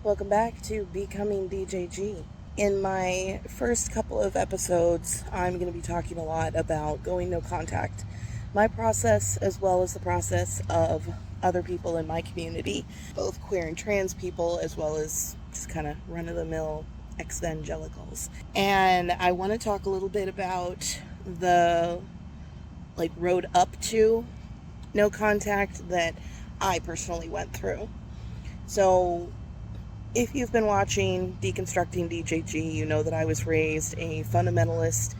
Welcome back to Becoming DJG. In my first couple of episodes, I'm going to be talking a lot about going no contact, my process as well as the process of other people in my community, both queer and trans people, as well as just kind of run-of-the-mill ex-evangelicals. And I want to talk a little bit about the road up to no contact that I personally went through. So if you've been watching Deconstructing DJG, you know that I was raised a fundamentalist,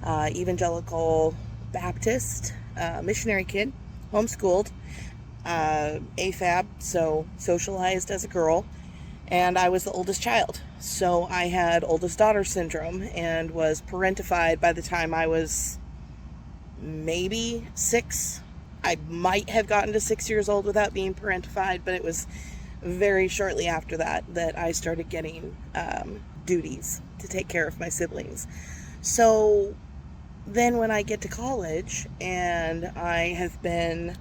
evangelical, Baptist, missionary kid, homeschooled, AFAB, so socialized as a girl, and I was the oldest child. So I had oldest daughter syndrome and was parentified by the time I was maybe 6. I might have gotten to 6 years old without being parentified, but it was very shortly after that I started getting duties to take care of my siblings. So then when I get to college and I have been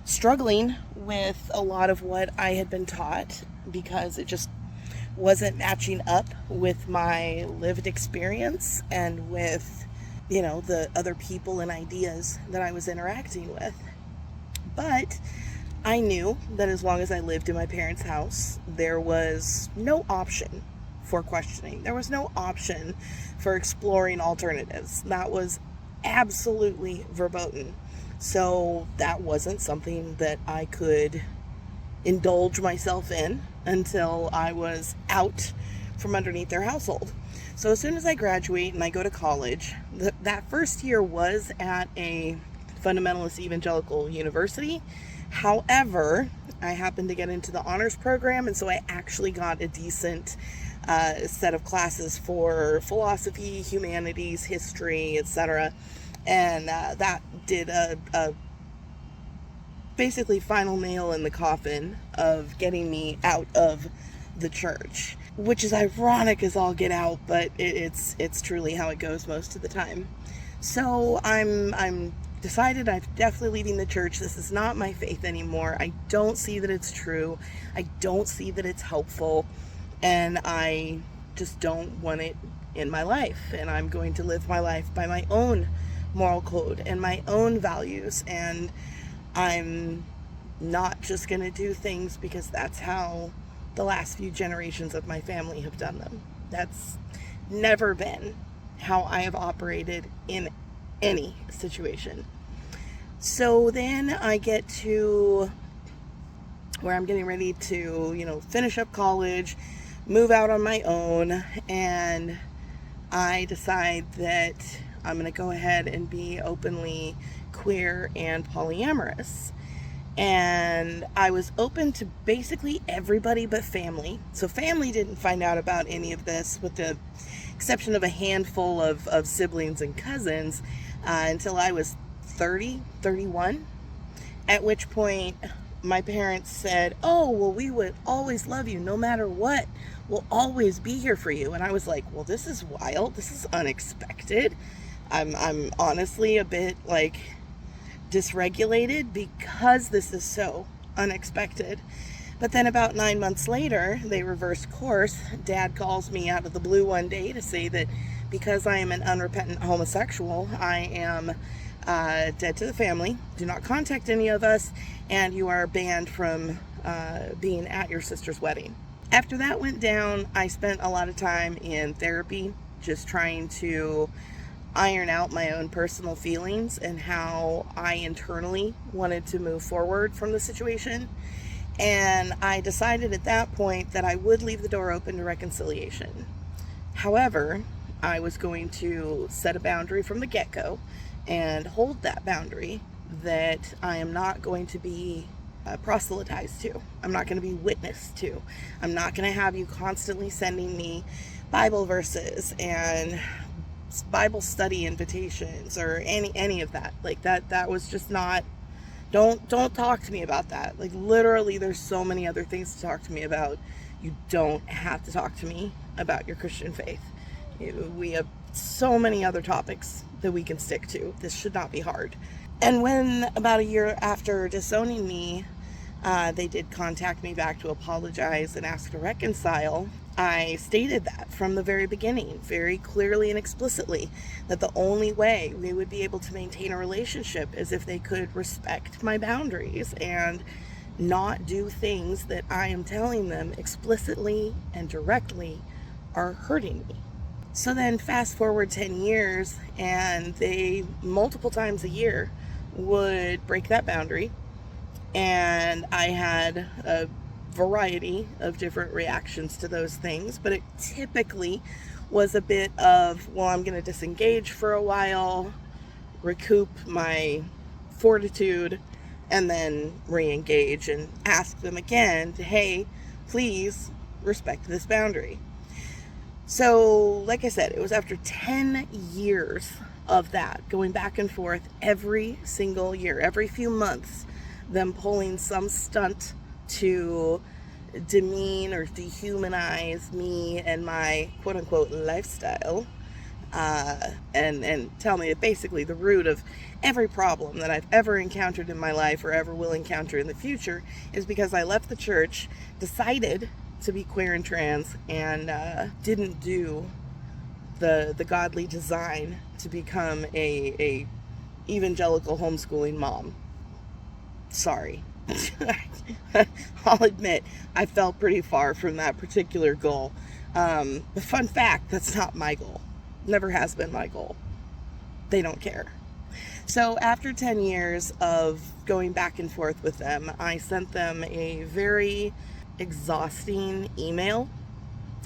struggling with a lot of what I had been taught because it just wasn't matching up with my lived experience and with, the other people and ideas that I was interacting with. But I knew that as long as I lived in my parents' house, there was no option for questioning. There was no option for exploring alternatives. That was absolutely verboten. So that wasn't something that I could indulge myself in until I was out from underneath their household. So as soon as I graduate and I go to college, that first year was at a fundamentalist evangelical university. However, I happened to get into the honors program, and so I actually got a decent set of classes for philosophy, humanities, history, etc. And that did a basically final nail in the coffin of getting me out of the church, which is ironic as all get out, but it's truly how it goes most of the time. So I'm decided I'm definitely leaving the church. This is not my faith anymore. I don't see that it's true. I don't see that it's helpful, and I just don't want it in my life. And I'm going to live my life by my own moral code and my own values, and I'm not just going to do things because that's how the last few generations of my family have done them. That's never been how I have operated in any situation. So then I get to where I'm getting ready to, finish up college, move out on my own, and I decide that I'm going to go ahead and be openly queer and polyamorous. And I was open to basically everybody but family. So family didn't find out about any of this, with the exception of a handful of siblings and cousins, until I was 31, at which point my parents said, "Oh, well, we would always love you no matter what. We'll always be here for you." And I was like, well, this is wild. This is unexpected. I'm honestly a bit dysregulated because this is so unexpected. But then about 9 months later, they reversed course. Dad calls me out of the blue one day to say that because I am an unrepentant homosexual, I am dead to the family. Do not contact any of us, and you are banned from being at your sister's wedding. After that went down, I spent a lot of time in therapy, just trying to iron out my own personal feelings and how I internally wanted to move forward from the situation. And I decided at that point that I would leave the door open to reconciliation. However, I was going to set a boundary from the get-go and hold that boundary that I am not going to be proselytized to. I'm not going to be witnessed to. I'm not going to have you constantly sending me Bible verses and Bible study invitations or any of that. That was just not. Don't talk to me about that. Literally, there's so many other things to talk to me about. You don't have to talk to me about your Christian faith. We have so many other topics that we can stick to. This should not be hard. And when about a year after disowning me, They did contact me back to apologize and ask to reconcile. I stated that from the very beginning, very clearly and explicitly, that the only way we would be able to maintain a relationship is if they could respect my boundaries and not do things that I am telling them explicitly and directly are hurting me. So then fast forward 10 years, and they multiple times a year would break that boundary, and I had a variety of different reactions to those things, but it typically was a bit of, well, I'm going to disengage for a while, recoup my fortitude, and then re-engage and ask them again to, hey, please respect this boundary. So, like I said, it was after 10 years of that, going back and forth every single year, every few months, them pulling some stunt to demean or dehumanize me and my quote-unquote lifestyle, and tell me that basically the root of every problem that I've ever encountered in my life or ever will encounter in the future is because I left the church, decided to be queer and trans, and didn't do the godly design to become a evangelical homeschooling mom. Sorry. I'll admit I fell pretty far from that particular goal. But fun fact, that's not my goal. Never has been my goal. They don't care. So after 10 years of going back and forth with them, I sent them a very exhausting email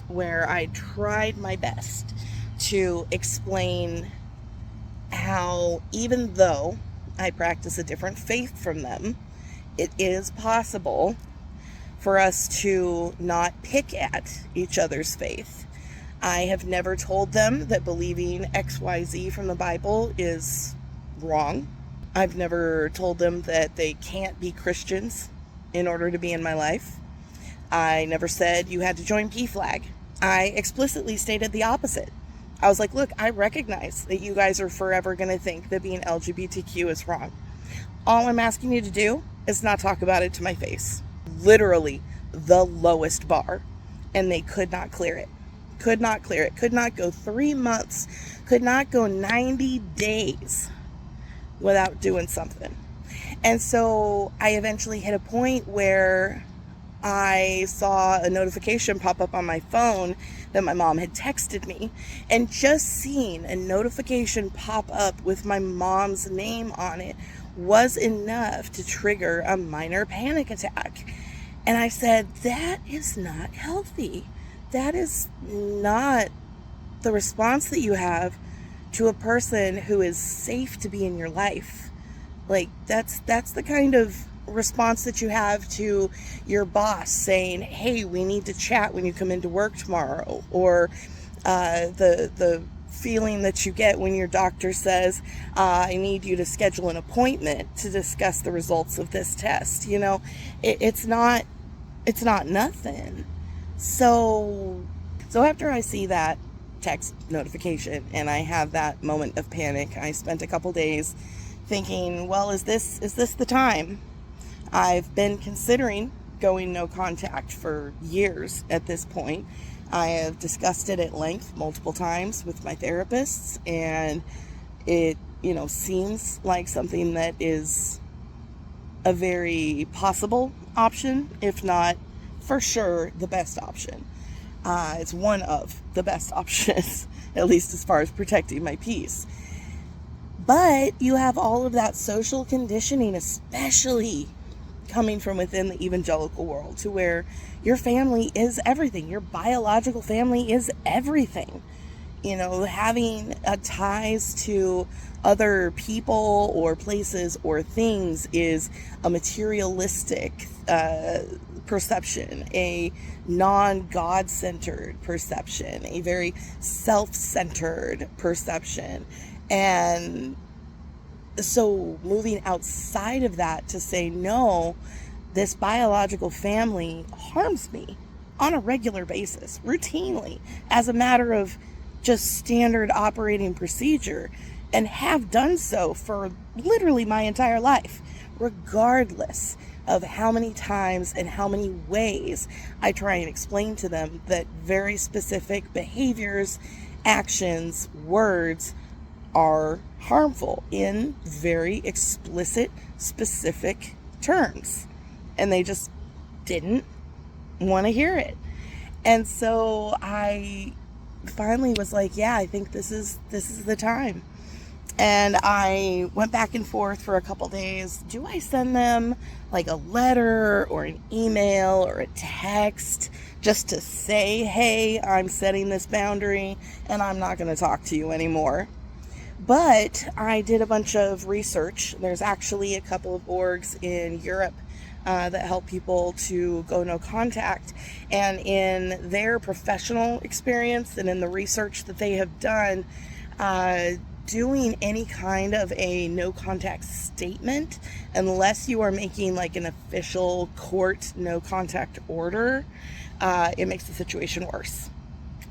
where I tried my best to explain how, even though I practice a different faith from them, it is possible for us to not pick at each other's faith. I have never told them that believing XYZ from the Bible is wrong. I've never told them that they can't be Christians in order to be in my life. I never said you had to join PFLAG. I explicitly stated the opposite. I was like, look, I recognize that you guys are forever going to think that being LGBTQ is wrong. All I'm asking you to do is not talk about it to my face. Literally the lowest bar. And they could not clear it. Could not clear it. Could not go 3 months. Could not go 90 days without doing something. And so I eventually hit a point where I saw a notification pop up on my phone that my mom had texted me, and just seeing a notification pop up with my mom's name on it was enough to trigger a minor panic attack. And I said, that is not healthy. That is not the response that you have to a person who is safe to be in your life. Like, that's the kind of response that you have to your boss saying, hey, we need to chat when you come into work tomorrow, or the feeling that you get when your doctor says, I need you to schedule an appointment to discuss the results of this test. You know, it's not nothing. So after I see that text notification and I have that moment of panic, I spent a couple days thinking, well, is this the time? I've been considering going no contact for years at this point. I have discussed it at length multiple times with my therapists, and it, seems like something that is a very possible option, if not for sure the best option. It's one of the best options, at least as far as protecting my peace. But you have all of that social conditioning, especially coming from within the evangelical world, to where your family is everything. Your biological family is everything. Having ties to other people or places or things is a materialistic perception, a non-God-centered perception, a very self-centered perception. And so moving outside of that to say, no, this biological family harms me on a regular basis, routinely, as a matter of just standard operating procedure, and have done so for literally my entire life, regardless of how many times and how many ways I try and explain to them that very specific behaviors, actions, words are harmful in very explicit, specific terms. And they just didn't want to hear it. And so I finally was like, yeah, I think this is the time. And I went back and forth for a couple days. Do I send them like a letter or an email or a text just to say, hey, I'm setting this boundary and I'm not going to talk to you anymore? But I did a bunch of research. There's actually a couple of orgs in Europe that help people to go no contact. And in their professional experience and in the research that they have done, doing any kind of a no contact statement, unless you are making like an official court no contact order, it makes the situation worse.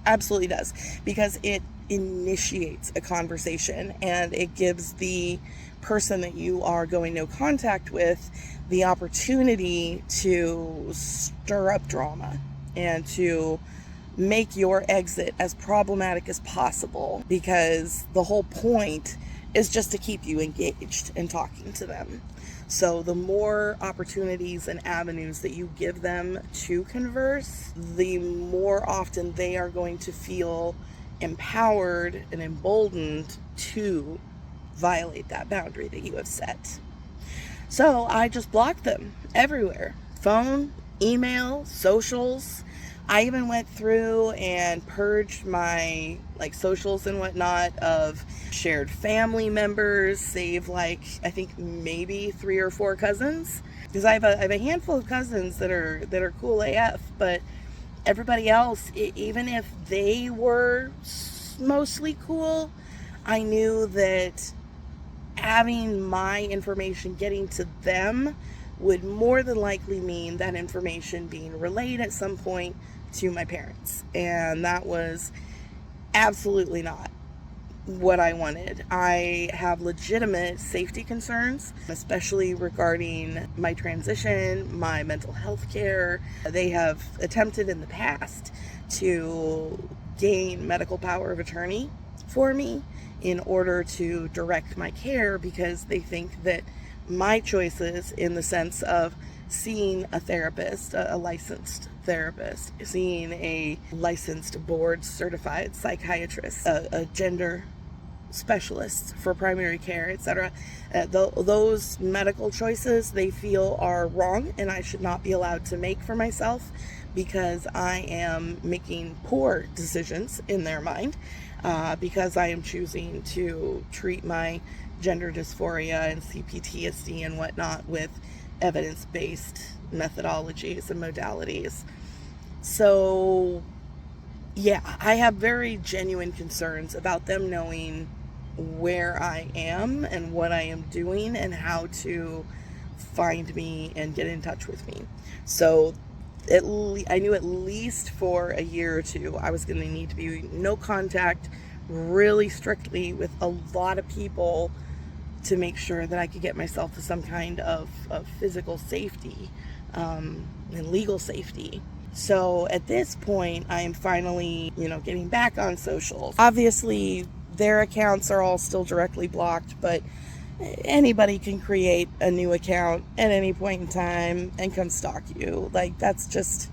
Absolutely does, because it initiates a conversation and it gives the person that you are going no contact with the opportunity to stir up drama and to make your exit as problematic as possible, because the whole point is just to keep you engaged and talking to them. So the more opportunities and avenues that you give them to converse, the more often they are going to feel empowered and emboldened to violate that boundary that you have set. So I just blocked them everywhere. Phone, email, socials. I even went through and purged my like socials and whatnot of shared family members, save like I think maybe 3 or 4 cousins, because I have a handful of cousins that are cool AF, but everybody else, even if they were mostly cool, I knew that having my information getting to them would more than likely mean that information being relayed at some point to my parents. And that was absolutely not what I wanted. I have legitimate safety concerns, especially regarding my transition, my mental health care. They have attempted in the past to gain medical power of attorney for me in order to direct my care, because they think that my choices in the sense of seeing a therapist, a licensed therapist, seeing a licensed board certified psychiatrist, a gender specialist for primary care, etc. Those medical choices they feel are wrong and I should not be allowed to make for myself, because I am making poor decisions in their mind, because I am choosing to treat my gender dysphoria and CPTSD and whatnot with evidence-based methodologies and modalities. So yeah, I have very genuine concerns about them knowing where I am and what I am doing and how to find me and get in touch with me. So I knew at least for a year or two I was going to need to be no contact really strictly with a lot of people to make sure that I could get myself to some kind of physical safety and legal safety. So at this point, I am finally, getting back on socials. Obviously, their accounts are all still directly blocked, but anybody can create a new account at any point in time and come stalk you. Like, that's just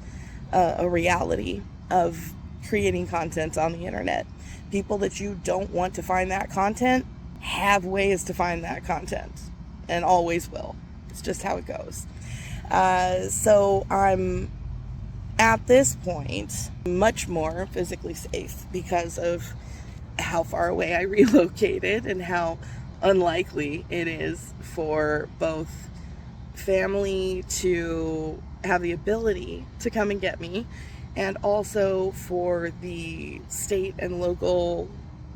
a reality of creating content on the internet. People that you don't want to find that content have ways to find that content and always will. It's just how it goes. So I'm at this point much more physically safe because of how far away I relocated and how unlikely it is for both family to have the ability to come and get me, and also for the state and local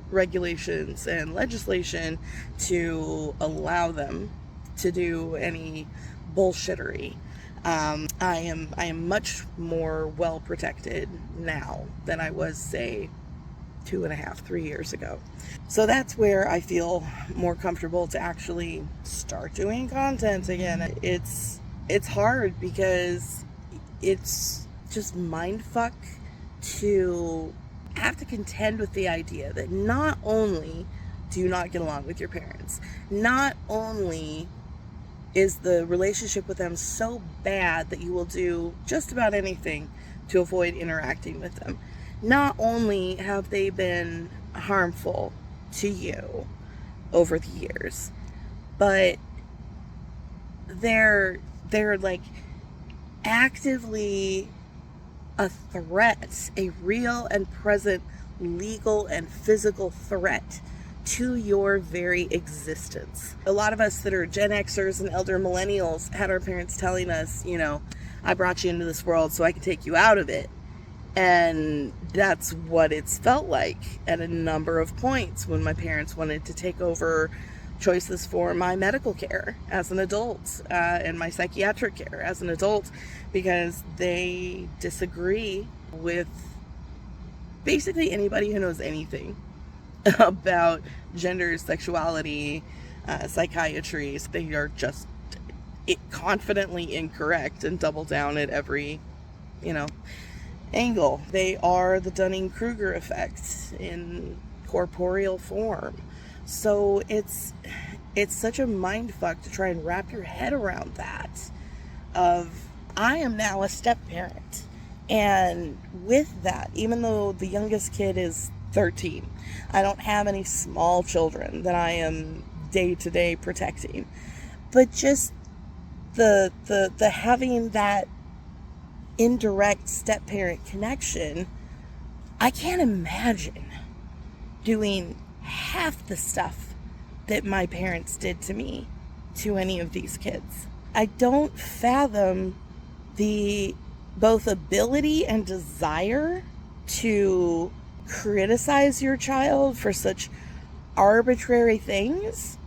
regulations and legislation to allow them to do any bullshittery. I am much more well protected now than I was, say, 2.5, 3 years ago. So that's where I feel more comfortable to actually start doing content again. It's it's hard because it's just mindfuck to have to contend with the idea that not only do you not get along with your parents, not only is the relationship with them so bad that you will do just about anything to avoid interacting with them, not only have they been harmful to you over the years, but they're like actively a threat, a real and present legal and physical threat to your very existence. A lot of us that are Gen Xers and elder millennials had our parents telling us, I brought you into this world so I could take you out of it. And that's what it's felt like at a number of points when my parents wanted to take over choices for my medical care as an adult and my psychiatric care as an adult, because they disagree with basically anybody who knows anything about gender, sexuality, psychiatry. They are just confidently incorrect and double down at every, angle. They are the Dunning-Kruger effect in corporeal form. So it's such a mindfuck to try and wrap your head around that. I am now a step-parent. And with that, even though the youngest kid is 13, I don't have any small children that I am day-to-day protecting. But just the having that indirect step-parent connection, I can't imagine doing half the stuff that my parents did to me to any of these kids. I don't fathom the both ability and desire to criticize your child for such arbitrary things,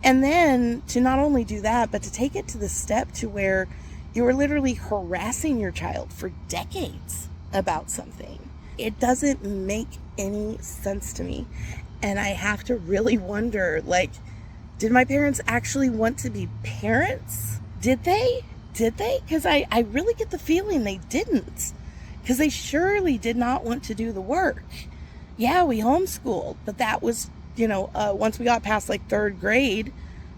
and then to not only do that, but to take it to the step to where you are literally harassing your child for decades about something. It doesn't make any sense to me. And I have to really wonder, did my parents actually want to be parents? Did they? Because I really get the feeling they didn't. Because they surely did not want to do the work. Yeah, we homeschooled, but that was, once we got past third grade,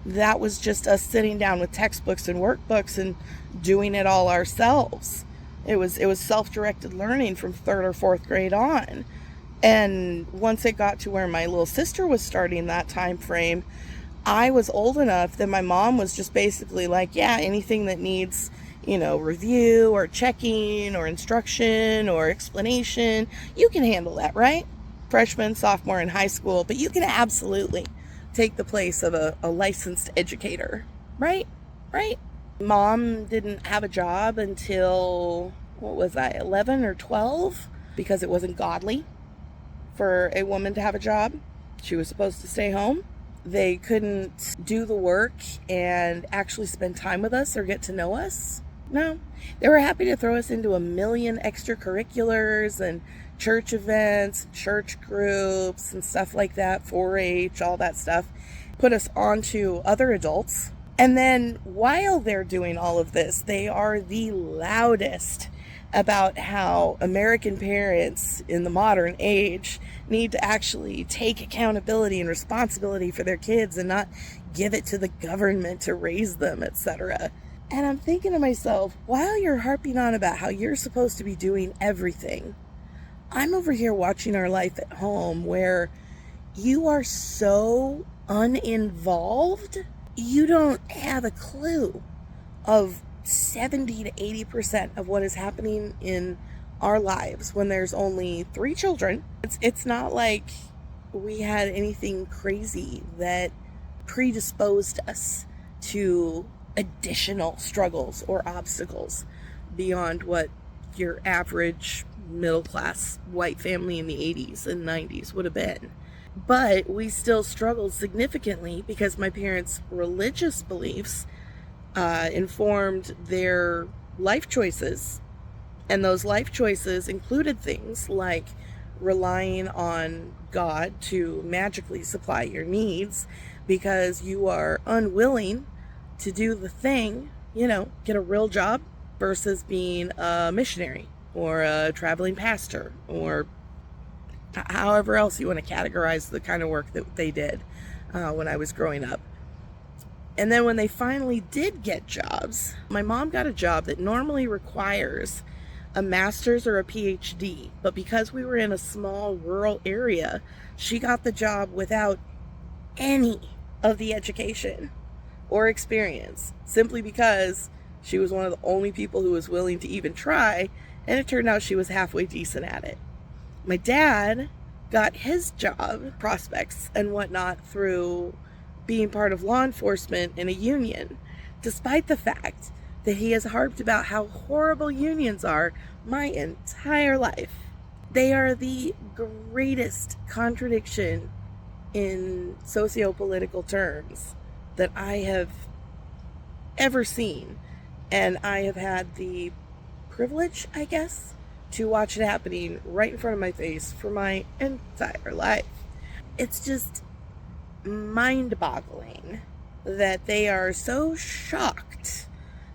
that was just us sitting down with textbooks and workbooks and doing it all ourselves. It was self-directed learning from third or fourth grade on. And once it got to where my little sister was starting that time frame, I was old enough that my mom was just basically anything that needs, review or checking or instruction or explanation, you can handle that, right? Freshman, sophomore in high school, but you can absolutely take the place of a licensed educator, right? Mom didn't have a job until, 11 or 12, because it wasn't godly for a woman to have a job. She was supposed to stay home. They couldn't do the work and actually spend time with us or get to know us. No, they were happy to throw us into a million extracurriculars and church events, church groups and stuff like that, 4-H, all that stuff, put us onto other adults. And then while they're doing all of this, they are the loudest about how American parents in the modern age need to actually take accountability and responsibility for their kids and not give it to the government to raise them, etc. And I'm thinking to myself, while you're harping on about how you're supposed to be doing everything, I'm over here watching our life at home where you are so uninvolved, you don't have a clue of 70 to 80% of what is happening in our lives when there's only 3 children. It's not like we had anything crazy that predisposed us to additional struggles or obstacles beyond what your average middle-class white family in the 80s and 90s would have been. But we still struggled significantly because my parents' religious beliefs informed their life choices. And those life choices included things like relying on God to magically supply your needs because you are unwilling to do the thing get a real job versus being a missionary or a traveling pastor or however else you want to categorize the kind of work that they did when I was growing up. And then when they finally did get jobs, my mom got a job that normally requires a master's or a PhD. But because we were in a small rural area, she got the job without any of the education or experience, simply because she was one of the only people who was willing to even try, and it turned out she was halfway decent at it. My dad got his job prospects and whatnot through being part of law enforcement in a union, despite the fact that he has harped about how horrible unions are my entire life. They are the greatest contradiction in socio-political terms that I have ever seen, and I have had the privilege, I guess, to watch it happening right in front of my face for my entire life. It's just mind-boggling that they are so shocked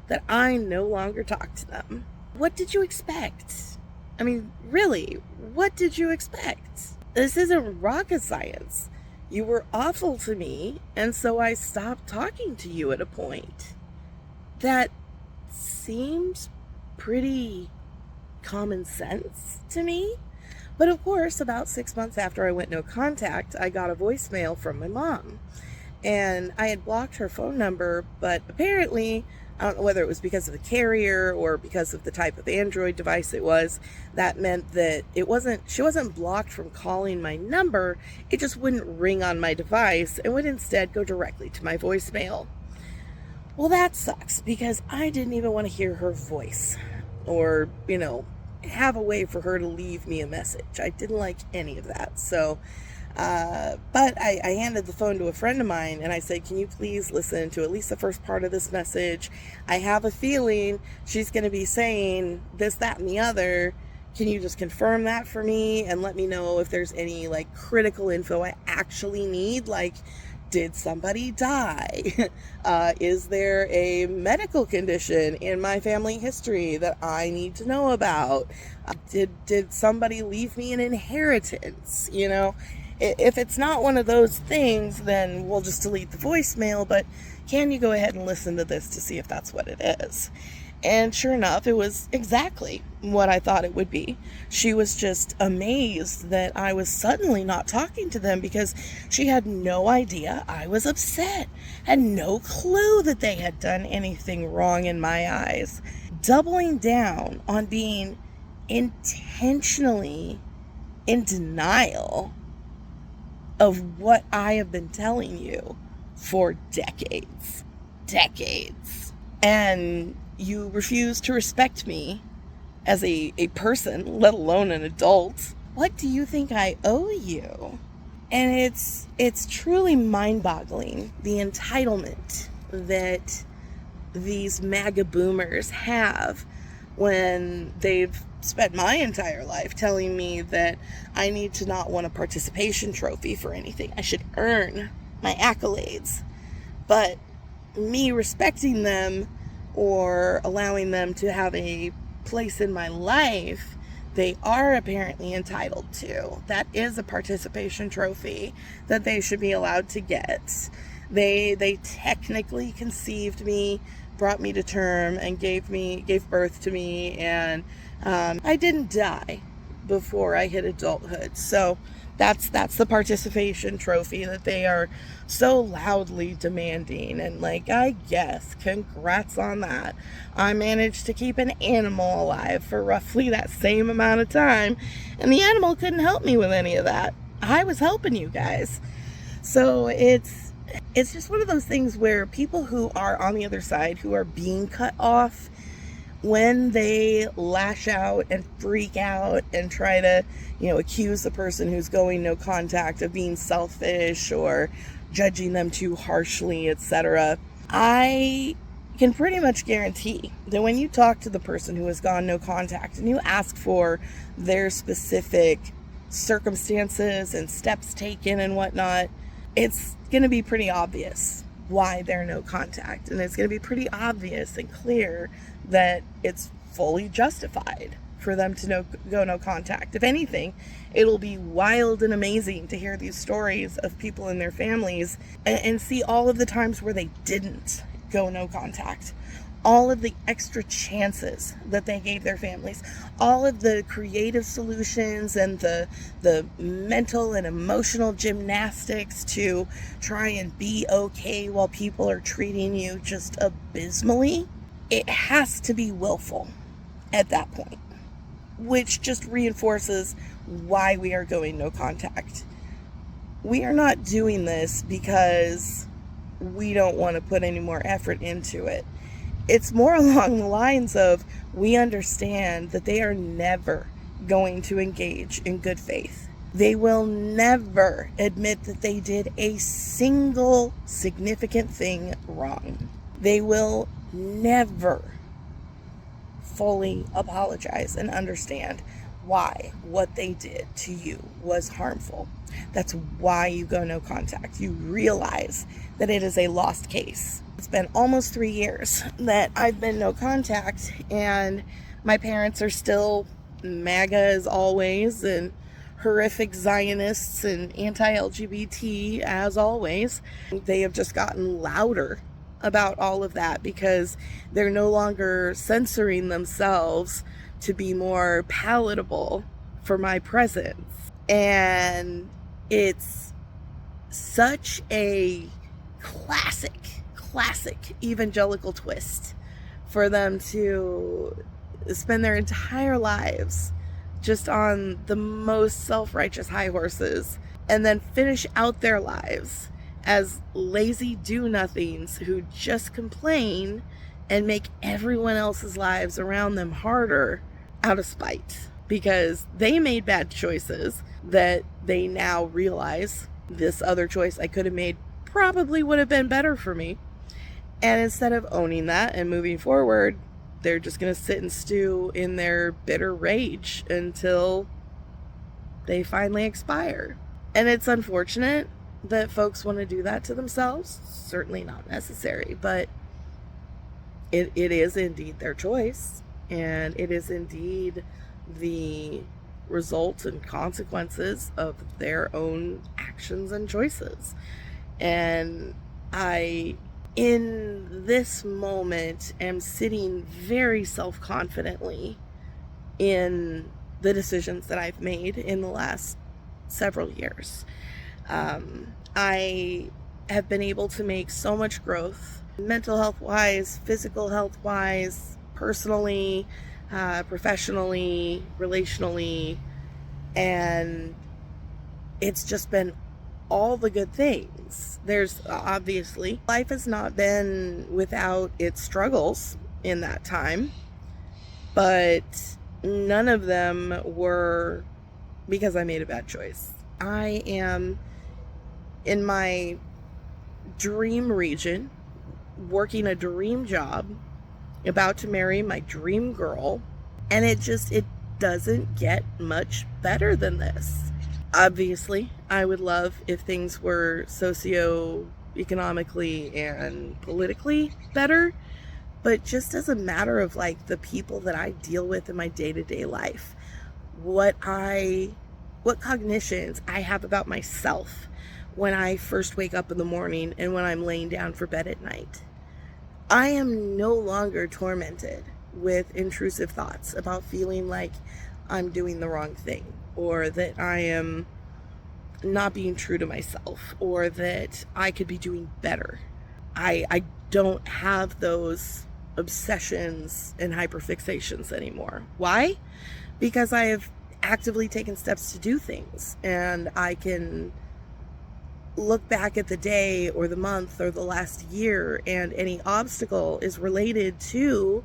that I no longer talk to them. What did you expect? I mean, really, what did you expect? This isn't rocket science. You were awful to me, and so I stopped talking to you at a point. That seems pretty common sense to me. But of course, about 6 months after I went no contact, I got a voicemail from my mom. And I had blocked her phone number, but apparently, I don't know whether it was because of the carrier or because of the type of Android device it was, that meant that she wasn't blocked from calling my number, it just wouldn't ring on my device and would instead go directly to my voicemail. Well, that sucks, because I didn't even want to hear her voice or, have a way for her to leave me a message. I didn't like any of that. So, but I handed the phone to a friend of mine and I said, can you please listen to at least the first part of this message? I have a feeling she's going to be saying this, that, and the other. Can you just confirm that for me and let me know if there's any critical info I actually need? Did somebody die? Is there a medical condition in my family history that I need to know about? Did somebody leave me an inheritance? If it's not one of those things, then we'll just delete the voicemail, but can you go ahead and listen to this to see if that's what it is? And sure enough, it was exactly what I thought it would be. She was just amazed that I was suddenly not talking to them because she had no idea I was upset, had no clue that they had done anything wrong in my eyes. Doubling down on being intentionally in denial of what I have been telling you for decades. And you refuse to respect me as a person, let alone an adult. What do you think I owe you? And it's truly mind-boggling, the entitlement that these MAGA boomers have when they've spent my entire life telling me that I need to not want a participation trophy for anything. I should earn my accolades. But me respecting them or allowing them to have a place in my life, they are apparently entitled to. That is a participation trophy that they should be allowed to get. They technically conceived me, brought me to term, and gave birth to me, and I didn't die before I hit adulthood. So that's the participation trophy that they are so loudly demanding. And I guess, congrats on that. I managed to keep an animal alive for roughly that same amount of time, and the animal couldn't help me with any of that. I was helping you guys. So it's just one of those things where people who are on the other side, who are being cut off, when they lash out and freak out and try to, accuse the person who's going no contact of being selfish or judging them too harshly, etc., I can pretty much guarantee that when you talk to the person who has gone no contact and you ask for their specific circumstances and steps taken and whatnot, it's going to be pretty obvious why they're no contact. And it's going to be pretty obvious and clear that it's fully justified for them to go no contact. If anything, it'll be wild and amazing to hear these stories of people and their families and see all of the times where they didn't go no contact. All of the extra chances that they gave their families, all of the creative solutions and the mental and emotional gymnastics to try and be okay while people are treating you just abysmally. It has to be willful at that point, which just reinforces why we are going no contact. We are not doing this because we don't want to put any more effort into it. It's more along the lines of, we understand that they are never going to engage in good faith. They will never admit that they did a single significant thing wrong. They will never fully apologize and understand why what they did to you was harmful. That's why you go no contact. You realize that it is a lost case. It's been almost 3 years that I've been no contact, and my parents are still MAGA as always, and horrific Zionists and anti-LGBT as always. They have just gotten louder about all of that because they're no longer censoring themselves to be more palatable for my presence. And it's such a classic evangelical twist for them to spend their entire lives just on the most self-righteous high horses and then finish out their lives as lazy do-nothings who just complain and make everyone else's lives around them harder out of spite because they made bad choices that they now realize this other choice I could have made probably would have been better for me. And instead of owning that and moving forward, they're just going to sit and stew in their bitter rage until they finally expire. And it's unfortunate that folks want to do that to themselves. Certainly not necessary, but it is indeed their choice. And it is indeed the results and consequences of their own actions and choices. And I, in this moment, am sitting very self-confidently in the decisions that I've made in the last several years. I have been able to make so much growth, mental health wise, physical health wise, personally, professionally, relationally, and it's just been all the good things. There's obviously, life has not been without its struggles in that time, but none of them were because I made a bad choice. I am in my dream region, working a dream job, about to marry my dream girl, and it doesn't get much better than this. Obviously, I would love if things were socioeconomically and politically better, but just as a matter of like the people that I deal with in my day-to-day life, what cognitions I have about myself when I first wake up in the morning and when I'm laying down for bed at night. I am no longer tormented with intrusive thoughts about feeling like I'm doing the wrong thing, or that I am not being true to myself, or that I could be doing better. I don't have those obsessions and hyperfixations anymore. Why? Because I have actively taken steps to do things, and I can look back at the day or the month or the last year, and any obstacle is related to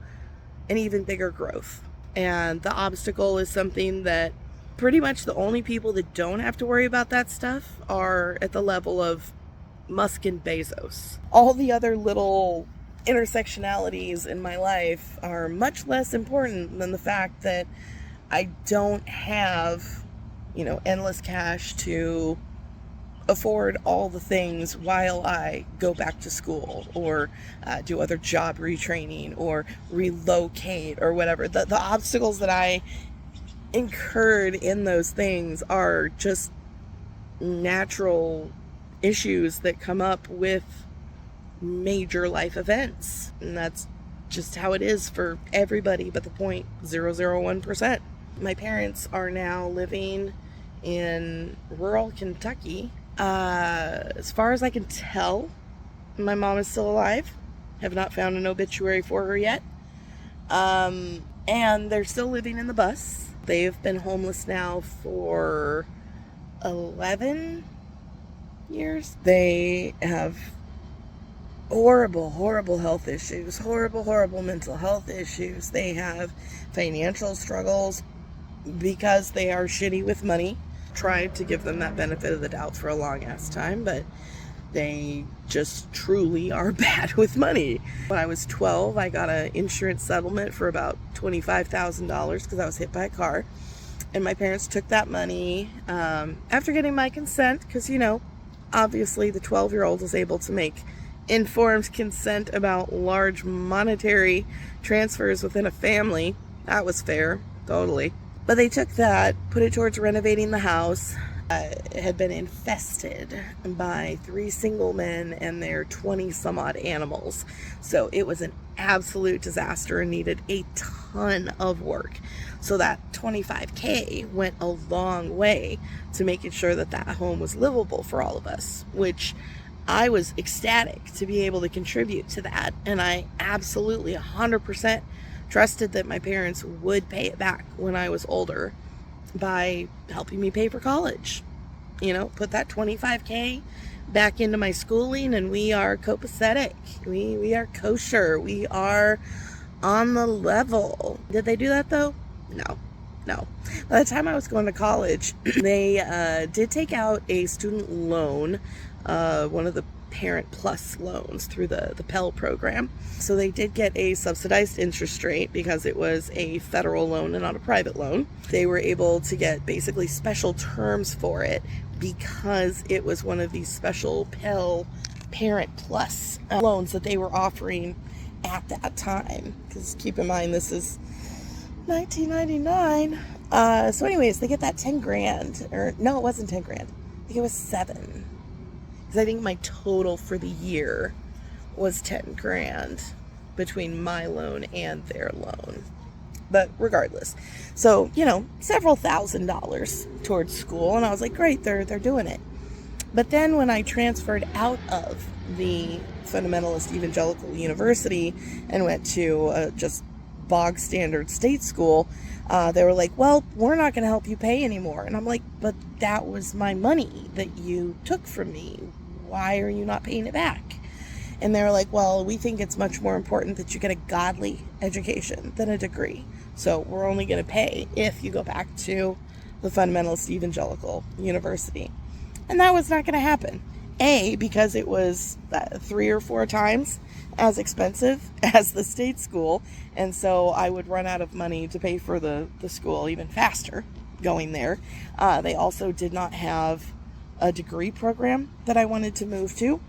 an even bigger growth. And the obstacle is something that pretty much the only people that don't have to worry about that stuff are at the level of Musk and Bezos. All the other little intersectionalities in my life are much less important than the fact that I don't have, endless cash to afford all the things while I go back to school or do other job retraining or relocate or whatever. The obstacles that I incurred in those things are just natural issues that come up with major life events. And that's just how it is for everybody but the 0.001%. My parents are now living in rural Kentucky. As far as I can tell, my mom is still alive. Have not found an obituary for her yet. And they're still living in the bus. They've been homeless now for 11 years. They have horrible health issues, horrible mental health issues. They have financial struggles because they are shitty with money. Tried to give them that benefit of the doubt for a long ass time, but they just truly are bad with money. When I was 12, I got an insurance settlement for about $25,000 because I was hit by a car. And my parents took that money after getting my consent, because, obviously the 12-year-old was able to make informed consent about large monetary transfers within a family. That was fair, totally. But they took that, put it towards renovating the house. It had been infested by 3 single men and their 20 some odd animals. So it was an absolute disaster and needed a ton of work. So that $25K went a long way to making sure that that home was livable for all of us, which I was ecstatic to be able to contribute to that. And I absolutely 100% trusted that my parents would pay it back when I was older by helping me pay for college. Put that $25K back into my schooling, and we are copacetic. We are kosher. We are on the level. Did they do that though? No. By the time I was going to college, they did take out a student loan, one of the Parent Plus loans through the Pell program. So they did get a subsidized interest rate because it was a federal loan and not a private loan. They were able to get basically special terms for it because it was one of these special Pell Parent Plus loans that they were offering at that time. Because keep in mind, this is 1999. So anyways, they get that 10 grand. Or no, it wasn't 10 grand. I think it was 7. I think my total for the year was 10 grand between my loan and their loan. But regardless, so, several $1,000s towards school. And I was like, great, they're doing it. But then when I transferred out of the fundamentalist evangelical university and went to just bog standard state school, they were like, well, we're not going to help you pay anymore. And I'm like, but that was my money that you took from me. Why are you not paying it back? And they were like, well, we think it's much more important that you get a godly education than a degree. So we're only going to pay if you go back to the fundamentalist evangelical university. And that was not going to happen. Because it was 3 or 4 times as expensive as the state school. And so I would run out of money to pay for the school even faster going there. They also did not have a degree program that I wanted to move to,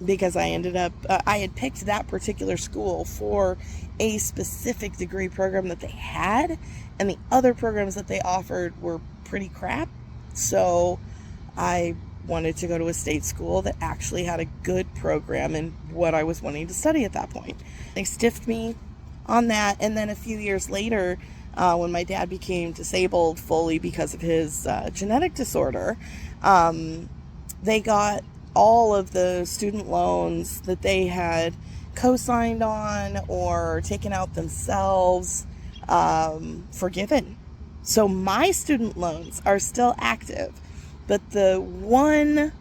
because I ended up, I had picked that particular school for a specific degree program that they had, and the other programs that they offered were pretty crap. So I wanted to go to a state school that actually had a good program in what I was wanting to study at that point. They stiffed me on that, and then a few years later, when my dad became disabled fully because of his genetic disorder, they got all of the student loans that they had co-signed on or taken out themselves forgiven. So my student loans are still active, but the one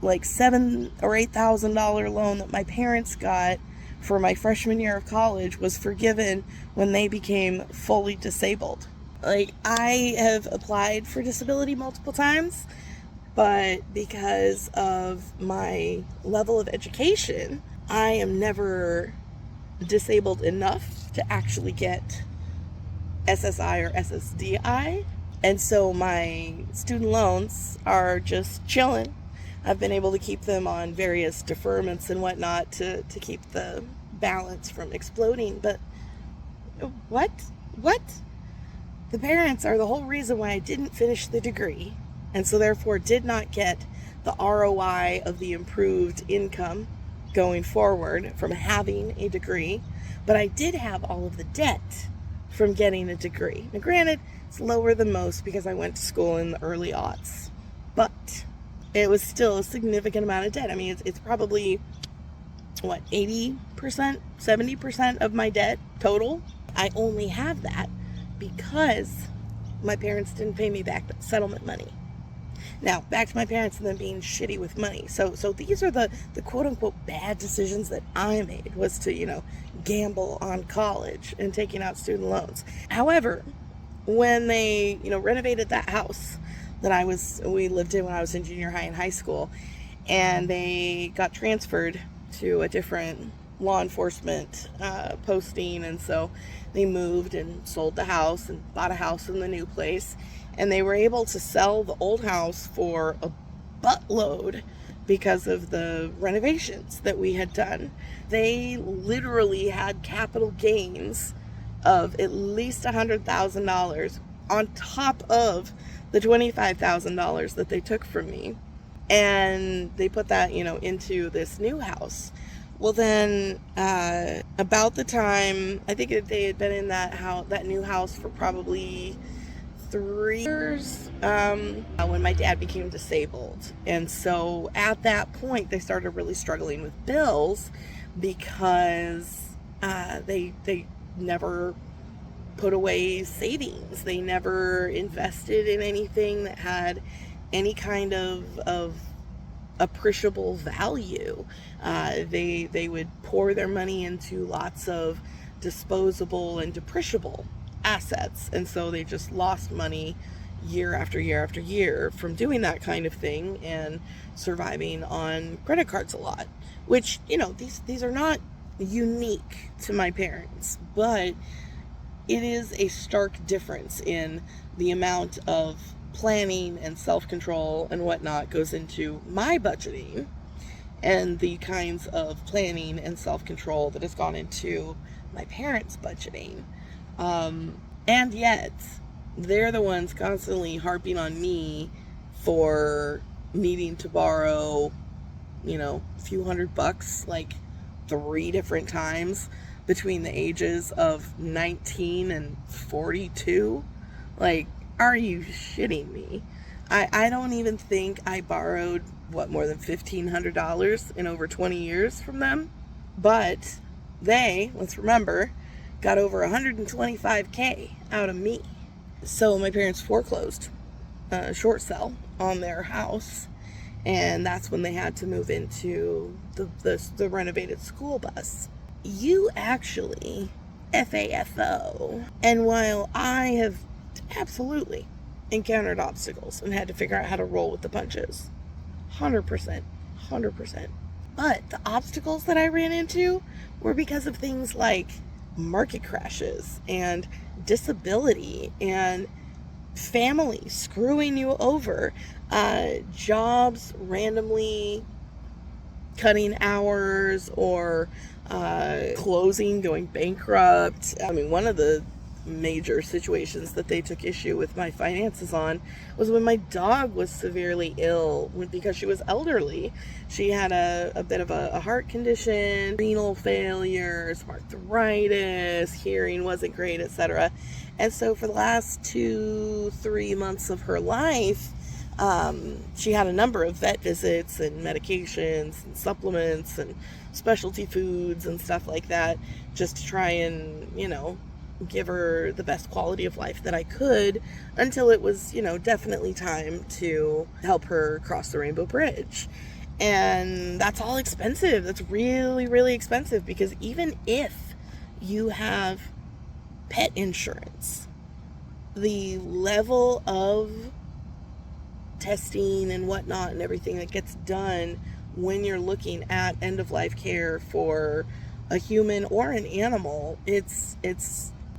like $7,000 or $8,000 loan that my parents got for my freshman year of college was forgiven when they became fully disabled. Like, I have applied for disability multiple times, but because of my level of education, I am never disabled enough to actually get SSI or SSDI. And so my student loans are just chilling. I've been able to keep them on various deferments and whatnot to keep the balance from exploding. But what? What? The parents are the whole reason why I didn't finish the degree, and so therefore did not get the ROI of the improved income going forward from having a degree, but I did have all of the debt from getting a degree. Now granted, it's lower than most because I went to school in the early aughts, but it was still a significant amount of debt. I mean, it's probably, 80%, 70% of my debt total. I only have that because my parents didn't pay me back the settlement money. Now, back to my parents and them being shitty with money. So these are the quote-unquote bad decisions that I made, was to, gamble on college and taking out student loans. However, when they, renovated that house that we lived in when I was in junior high and high school, and they got transferred to a different law enforcement posting, and so they moved and sold the house and bought a house in the new place, and they were able to sell the old house for a buttload because of the renovations that we had done. They literally had capital gains of at least $100,000 on top of the $25,000 that they took from me, and they put that into this new house. Well, then, about the time, I think they had been in that new house for probably 3 years, when my dad became disabled. And so at that point, they started really struggling with bills because they never put away savings. They never invested in anything that had any kind of appreciable value. They would pour their money into lots of disposable and depreciable assets, and so they just lost money year after year after year from doing that kind of thing and surviving on credit cards a lot, which these are not unique to my parents, but it is a stark difference in the amount of planning and self-control and whatnot goes into my budgeting and the kinds of planning and self-control that has gone into my parents' budgeting. And yet they're the ones constantly harping on me for needing to borrow, a few $100, like 3 different times between the ages of 19 and 42. Like, are you shitting me? I don't even think I borrowed, more than $1,500 in over 20 years from them. But they, let's remember, got over $125K out of me. So my parents foreclosed, short sell on their house. And that's when they had to move into the renovated school bus. You actually FAFO. And while I have absolutely encountered obstacles and had to figure out how to roll with the punches, 100%. But the obstacles that I ran into were because of things like market crashes and disability and family screwing you over, jobs randomly cutting hours or closing, going bankrupt. I mean, one of the major situations that they took issue with my finances on was when my dog was severely ill because she was elderly. She had a bit of a heart condition, renal failure, some arthritis, hearing wasn't great, etc. And so for the last 2-3 months of her life, she had a number of vet visits and medications and supplements and specialty foods and stuff like that, just to try and, give her the best quality of life that I could, until it was, definitely time to help her cross the Rainbow Bridge. And that's all expensive. That's really, really expensive, because even if you have pet insurance, the level of testing and whatnot and everything that gets done when you're looking at end-of-life care for a human or an animal, it's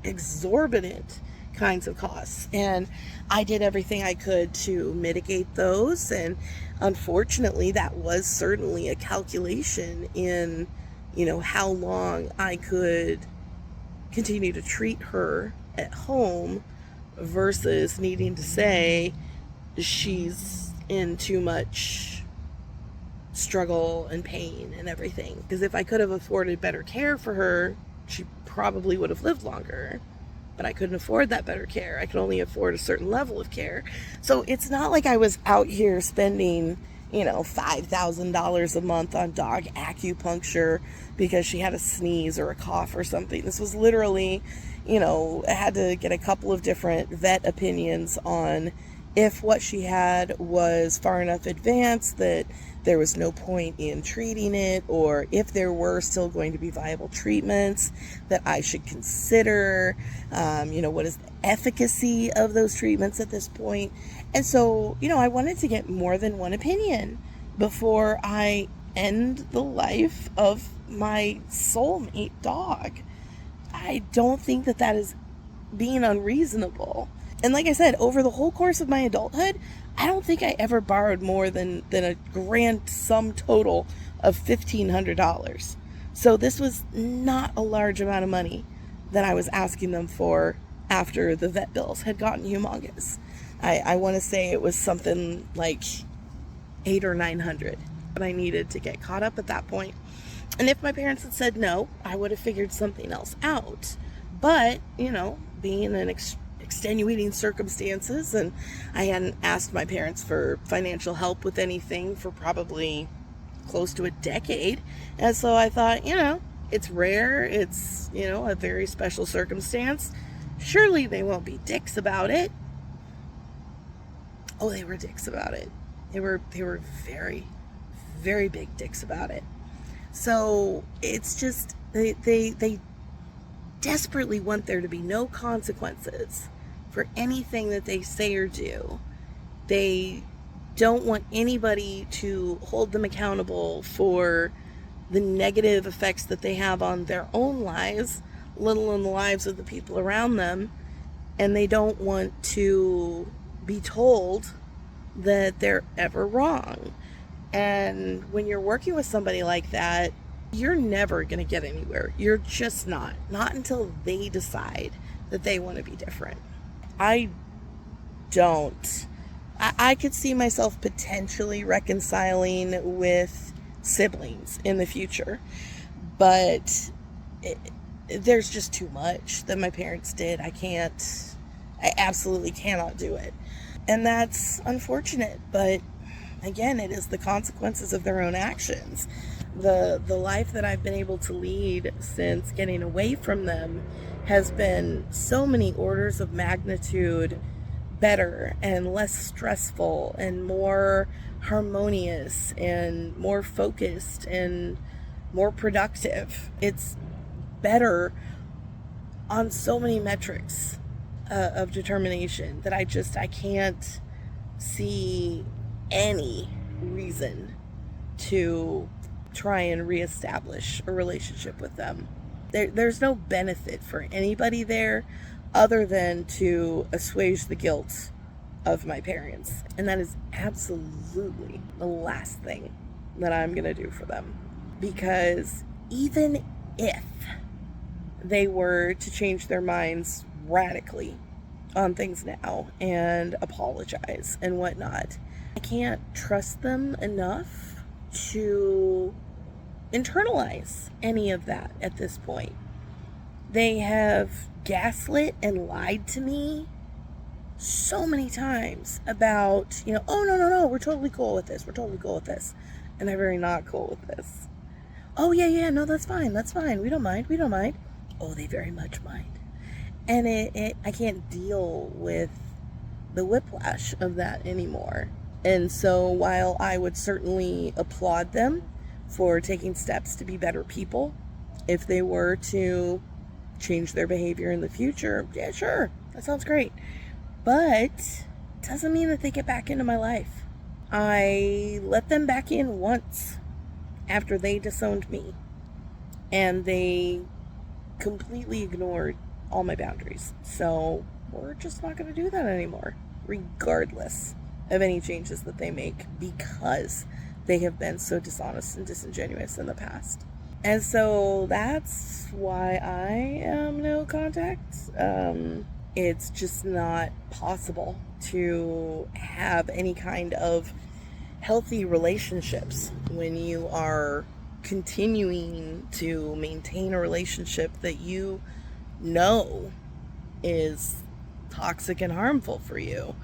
exorbitant kinds of costs. And I did everything I could to mitigate those. And unfortunately, that was certainly a calculation in, how long I could continue to treat her at home versus needing to say she's in too much struggle and pain and everything. Because if I could have afforded better care for her, she probably would have lived longer. But I couldn't afford that better care. I could only afford a certain level of care. So it's not like I was out here spending, $5,000 a month on dog acupuncture because she had a sneeze or a cough or something. This was literally, I had to get a couple of different vet opinions on if what she had was far enough advanced that there was no point in treating it, or if there were still going to be viable treatments that I should consider. What is the efficacy of those treatments at this point? And so, I wanted to get more than one opinion before I end the life of my soulmate dog. I don't think that is being unreasonable. And like I said, over the whole course of my adulthood, I don't think I ever borrowed more than a grand sum total of $1,500. So this was not a large amount of money that I was asking them for after the vet bills had gotten humongous. I want to say it was something like $800 or $900 that I needed to get caught up at that point. And if my parents had said no, I would have figured something else out. But, being an extenuating circumstances, and I hadn't asked my parents for financial help with anything for probably close to a decade. And so I thought, it's rare. It's, a very special circumstance. Surely they won't be dicks about it. Oh, they were dicks about it. They were very, very big dicks about it. So it's just, they desperately want there to be no consequences for anything that they say or do. They don't want anybody to hold them accountable for the negative effects that they have on their own lives, let alone the lives of the people around them. And they don't want to be told that they're ever wrong. And when you're working with somebody like that, you're never going to get anywhere. You're just not until they decide that they want to be different. I could see myself potentially reconciling with siblings in the future, but there's just too much that my parents did. I absolutely cannot do it. And that's unfortunate, but again, it is the consequences of their own actions. The life that I've been able to lead since getting away from them has been so many orders of magnitude better and less stressful and more harmonious and more focused and more productive. It's better on so many metrics of determination that I can't see any reason to try and reestablish a relationship with them. There's no benefit for anybody there other than to assuage the guilt of my parents. And that is absolutely the last thing that I'm going to do for them. Because even if they were to change their minds radically on things now and apologize and whatnot, I can't trust them enough to internalize any of that at this point. They have gaslit and lied to me so many times about, oh, no, we're totally cool with this. And they're very not cool with this. Oh, yeah, no, that's fine. We don't mind. Oh, they very much mind. And I can't deal with the whiplash of that anymore. And so while I would certainly applaud them for taking steps to be better people, if they were to change their behavior in the future, yeah, sure, that sounds great. But it doesn't mean that they get back into my life. I let them back in once after they disowned me, and they completely ignored all my boundaries. So we're just not going to do that anymore, regardless of any changes that they make, because they have been so dishonest and disingenuous in the past. And so that's why I am no contact. It's just not possible to have any kind of healthy relationships when you are continuing to maintain a relationship that you know is toxic and harmful for you.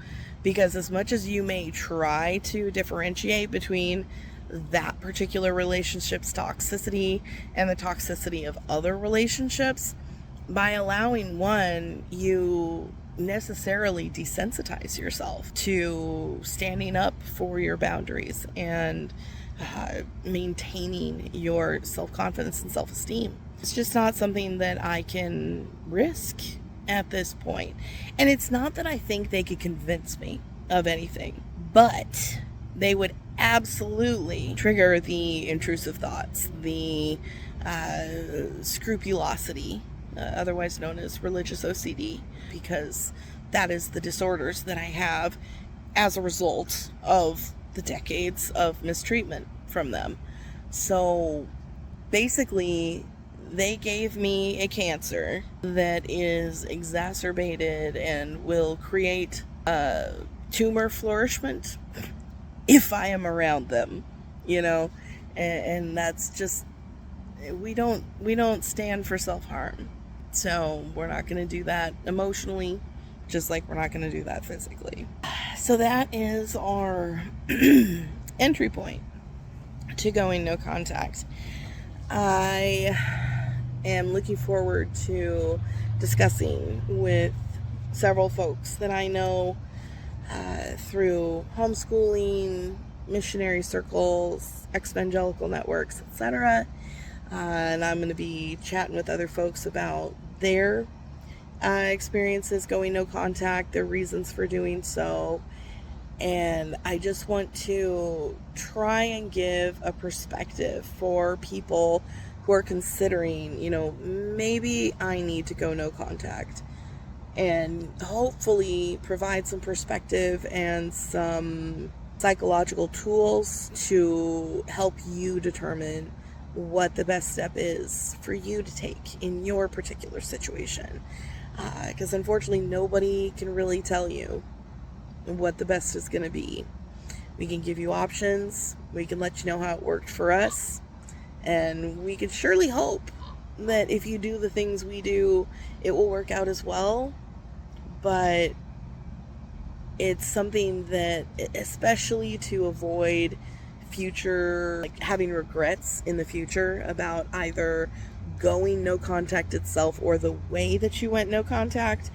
Because as much as you may try to differentiate between that particular relationship's toxicity and the toxicity of other relationships, by allowing one, you necessarily desensitize yourself to standing up for your boundaries and maintaining your self-confidence and self-esteem. It's just not something that I can risk at this point. And it's not that I think they could convince me of anything, but they would absolutely trigger the intrusive thoughts, the scrupulosity, otherwise known as religious OCD, because that is the disorders that I have as a result of the decades of mistreatment from them. So basically, they gave me a cancer that is exacerbated and will create tumor flourishment if I am around them, and that's just, we don't stand for self-harm. So we're not going to do that emotionally, just like we're not going to do that physically. So that is our entry point to going no contact. I am looking forward to discussing with several folks that I know through homeschooling, missionary circles, evangelical networks, etc. And I'm going to be chatting with other folks about their experiences going no contact, their reasons for doing so. And I just want to try and give a perspective for people who are considering, maybe I need to go no contact, and hopefully provide some perspective and some psychological tools to help you determine what the best step is for you to take in your particular situation. Because unfortunately, nobody can really tell you what the best is going to be. We can give you options. We can let you know how it worked for us. And we can surely hope that if you do the things we do, it will work out as well. But it's something that, especially to avoid future, having regrets in the future about either going no contact itself or the way that you went no contact,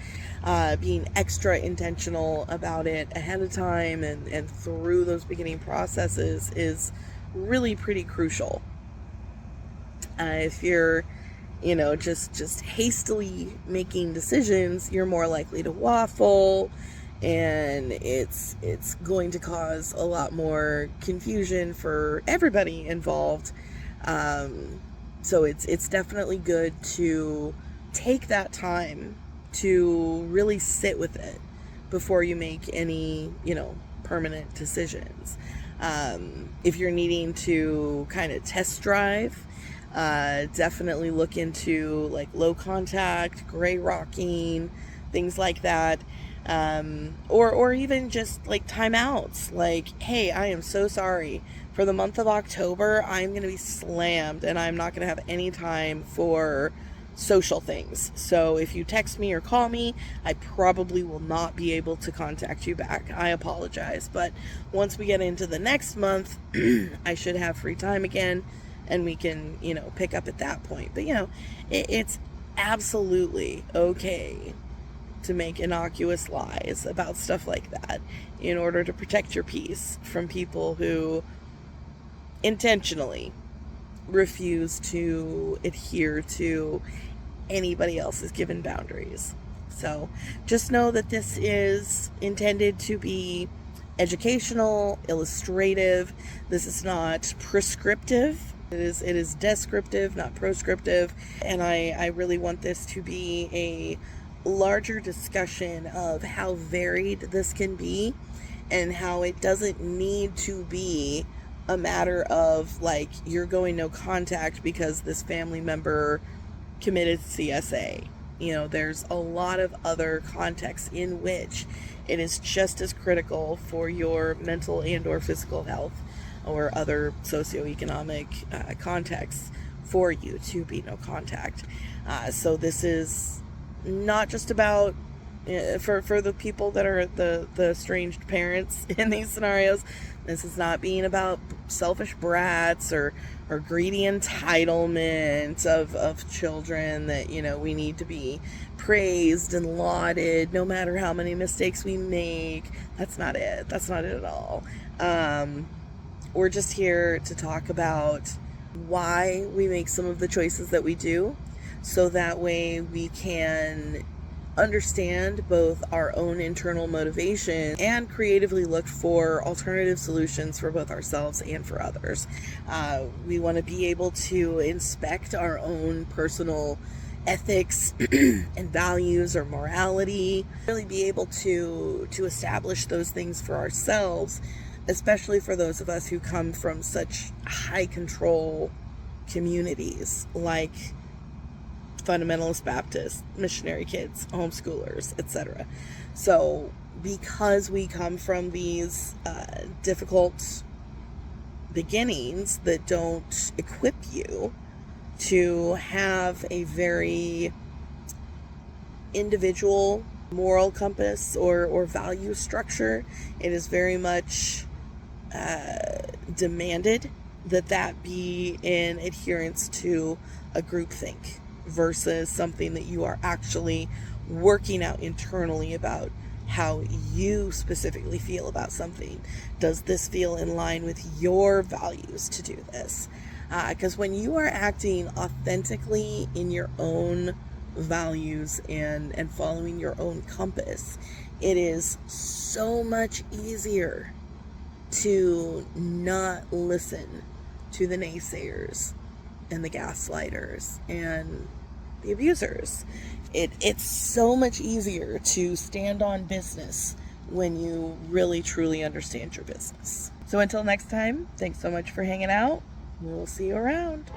being extra intentional about it ahead of time and through those beginning processes is really pretty crucial. If you're just hastily making decisions, you're more likely to waffle, and it's going to cause a lot more confusion for everybody involved. So it's definitely good to take that time to really sit with it before you make any, permanent decisions. If you're needing to kind of test drive, definitely look into low contact, gray rocking, things like that. Or even just timeouts. Hey, I am so sorry. For the month of October, I'm going to be slammed and I'm not going to have any time for social things. So if you text me or call me, I probably will not be able to contact you back. I apologize. But once we get into the next month, I should have free time again and we can, pick up at that point. But, it's absolutely okay to make innocuous lies about stuff like that in order to protect your peace from people who intentionally refuse to adhere to anybody else's given boundaries. So just know that this is intended to be educational, illustrative. This is not prescriptive. It is descriptive, not proscriptive. And I really want this to be a larger discussion of how varied this can be and how it doesn't need to be a matter of like you're going no contact because this family member committed CSA. You know, there's a lot of other contexts in which it is just as critical for your mental and or physical health or other socioeconomic contexts for you to be no contact. So this is not just about for the people that are the estranged parents in these scenarios. This is not being about selfish brats or greedy entitlement of children that, you know, we need to be praised and lauded no matter how many mistakes we make. That's not it. That's not it at all. We're just here to talk about why we make some of the choices that we do, so that way we can understand both our own internal motivation and creatively look for alternative solutions for both ourselves and for others. We want to be able to inspect our own personal ethics and values or morality, really be able to establish those things for ourselves, especially for those of us who come from such high control communities like fundamentalist Baptists, missionary kids, homeschoolers, etc. So because we come from these difficult beginnings that don't equip you to have a very individual moral compass or value structure, it is very much demanded that be in adherence to a groupthink versus something that you are actually working out internally about how you specifically feel about something. Does this feel in line with your values to do this? Because when you are acting authentically in your own values and following your own compass, it is so much easier to not listen to the naysayers and the gaslighters and the abusers. It's so much easier to stand on business when you really truly understand your business. So until next time, thanks so much for hanging out. We'll see you around.